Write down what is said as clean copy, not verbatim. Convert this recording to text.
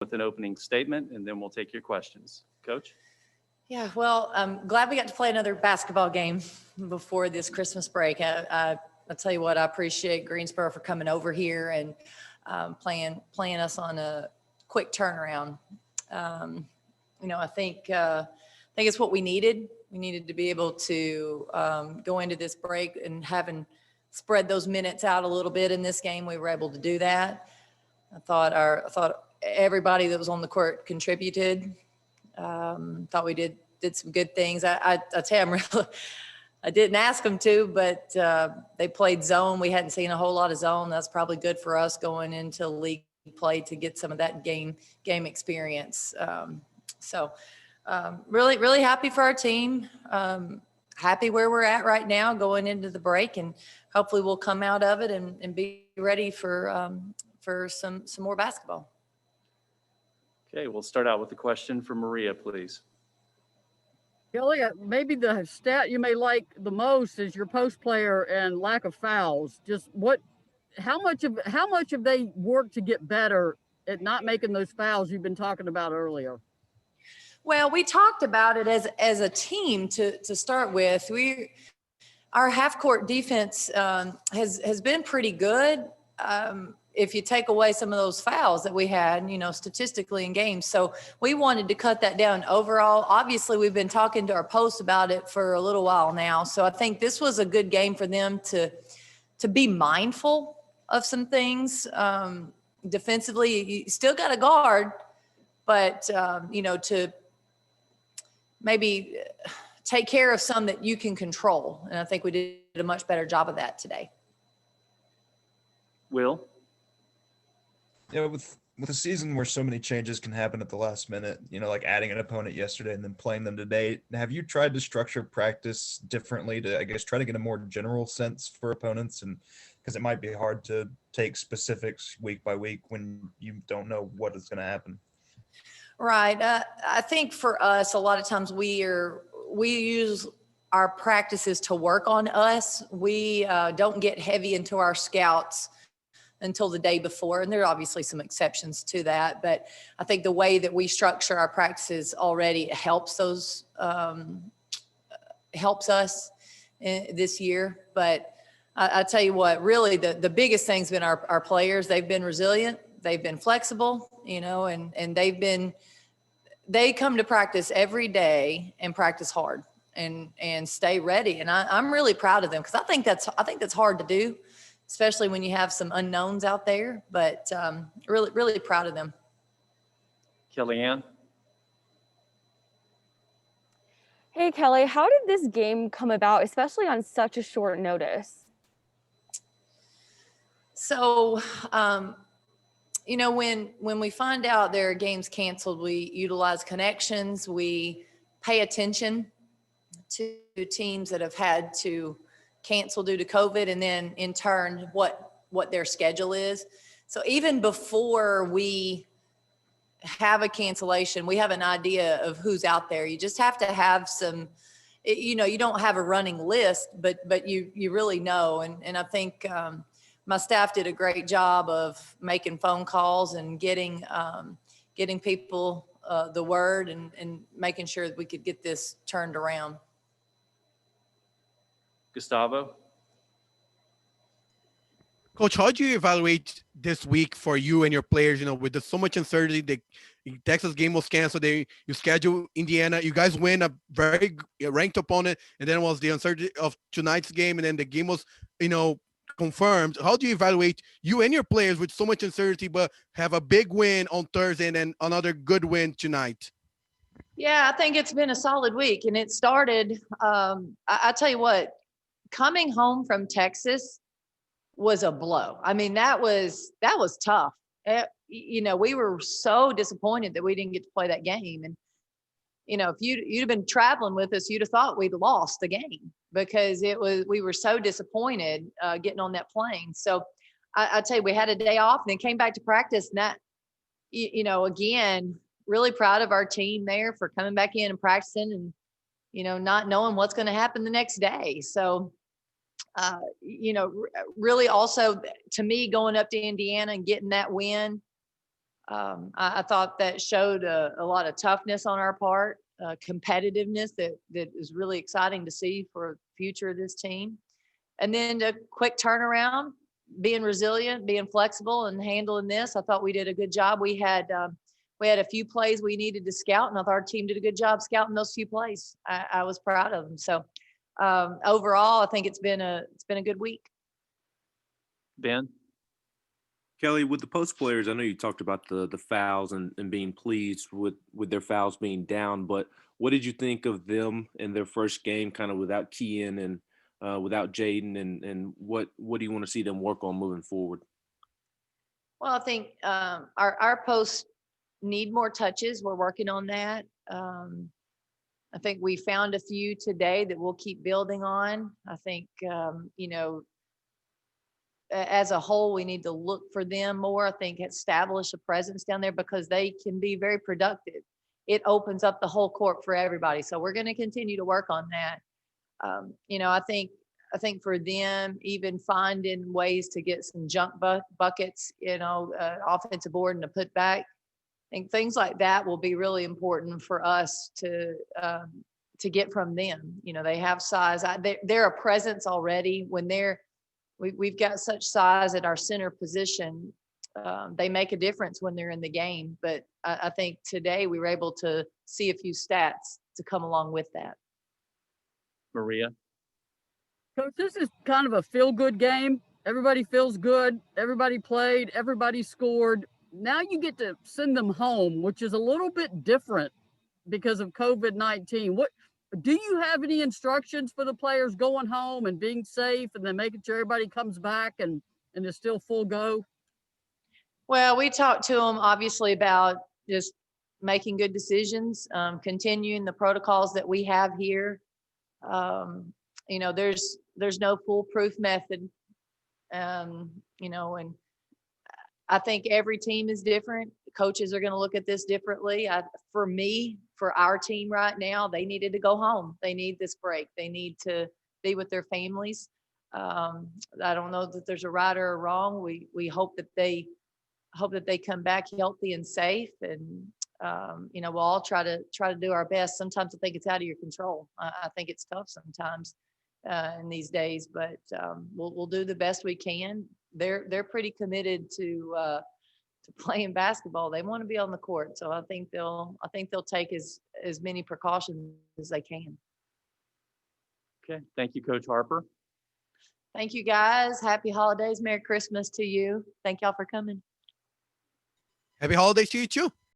with an opening statement, and then we'll take your questions. Coach? Yeah, well, I'm glad we got to play another basketball game before this Christmas break. I'll tell you what, I appreciate Greensboro for coming over here and playing us on a quick turnaround. I think it's what we needed. We needed to be able to go into this break, and having spread those minutes out a little bit in this game, we were able to do that. I thought everybody that was on the court contributed. Thought we did some good things. I tell you, I didn't ask them to, but they played zone. We hadn't seen a whole lot of zone. That's probably good for us going into league play to get some of that game experience. Really, really happy for our team. Happy where we're at right now going into the break, and hopefully we'll come out of it and be ready for some more basketball. Okay, we'll start out with a question for Maria, please. Kellie, maybe the stat you may like the most is your post player and lack of fouls. How much have they worked to get better at not making those fouls you've been talking about earlier? Well, we talked about it as a team to start with. Our half court defense has been pretty good. If you take away some of those fouls that we had, statistically in games. So we wanted to cut that down overall. Obviously, we've been talking to our post about it for a little while now. So I think this was a good game for them to be mindful of some things. Defensively, you still got to guard, but, to maybe take care of some that you can control. And I think we did a much better job of that today. Will? Yeah, with a season where so many changes can happen at the last minute, like adding an opponent yesterday and then playing them today, have you tried to structure practice differently to, I guess, try to get a more general sense for opponents? And because it might be hard to take specifics week by week when you don't know what is going to happen. Right. I think for us, a lot of times we use our practices to work on us. We don't get heavy into our scouts until the day before. And there are obviously some exceptions to that, but I think the way that we structure our practices already helps us this year. But I tell you what, really the biggest thing's been our players. They've been resilient. They've been flexible, and they come to practice every day and practice hard and stay ready. And I'm really proud of them, because I think that's hard to do, especially when you have some unknowns out there, but really, really proud of them. Kellyanne? Hey, Kellie, how did this game come about, especially on such a short notice? So, when we find out there are games canceled, we utilize connections. We pay attention to teams that have had to cancel due to COVID, and then in turn what their schedule is. So even before we have a cancellation, we have an idea of who's out there. You just have to have some, you don't have a running list, but you really know. And I think my staff did a great job of making phone calls and getting people the word and making sure that we could get this turned around. Gustavo? Coach, how do you evaluate this week for you and your players? With so much uncertainty, the Texas game was canceled. You schedule Indiana. You guys win a very ranked opponent, and then was the uncertainty of tonight's game, and then the game was, confirmed. How do you evaluate you and your players with so much uncertainty, but have a big win on Thursday and then another good win tonight? Yeah, I think it's been a solid week, and it started. I tell you what, coming home from Texas was a blow. I mean, that was tough. We were so disappointed that we didn't get to play that game. And, if you'd have been traveling with us, you'd have thought we'd lost the game, because we were so disappointed getting on that plane. So I tell you, we had a day off and then came back to practice, and that, again, really proud of our team there for coming back in and practicing and, not knowing what's going to happen the next day. So, really also to me, going up to Indiana and getting that win, I thought that showed a lot of toughness on our part, competitiveness that is really exciting to see for the future of this team. And then a quick turnaround, being resilient, being flexible, and handling this. I thought we did a good job. We had a few plays we needed to scout, and I thought our team did a good job scouting those few plays. I was proud of them. So overall, I think it's been a good week. Ben? Kelly, with the post players, I know you talked about the fouls and being pleased with their fouls being down, but what did you think of them in their first game, kind of without Kean and without Jaden, and what do you want to see them work on moving forward? Well, I think our posts need more touches. We're working on that. I think we found a few today that we'll keep building on. I think, as a whole, we need to look for them more. I think establish a presence down there because they can be very productive. It opens up the whole court for everybody. So we're going to continue to work on that. I think for them, even finding ways to get some jump buckets, offensive board and to put back, I think things like that will be really important for us to get from them. They have size. They're a presence already. When we've got such size at our center position, they make a difference when they're in the game. But I think today we were able to see a few stats to come along with that. Maria? Coach, this is kind of a feel-good game. Everybody feels good. Everybody played. Everybody scored. Now you get to send them home, which is a little bit different because of COVID-19. What do you have any instructions for the players going home and being safe and then making sure everybody comes back and is still full go? Well, we talked to them obviously about just making good decisions, continuing the protocols that we have here. There's no foolproof method, and I think every team is different. Coaches are going to look at this differently. For our team right now, they needed to go home. They need this break. They need to be with their families. I don't know that there's a right or a wrong. We hope that they come back healthy and safe, and we'll all try to do our best. Sometimes I think it's out of your control. I think it's tough sometimes in these days, but we'll do the best we can. They're pretty committed to playing basketball. They want to be on the court, so I think they'll take as many precautions as they can. Okay, thank you, Coach Harper. Thank you, guys. Happy holidays. Merry Christmas to you. Thank y'all for coming. Happy holidays to you too.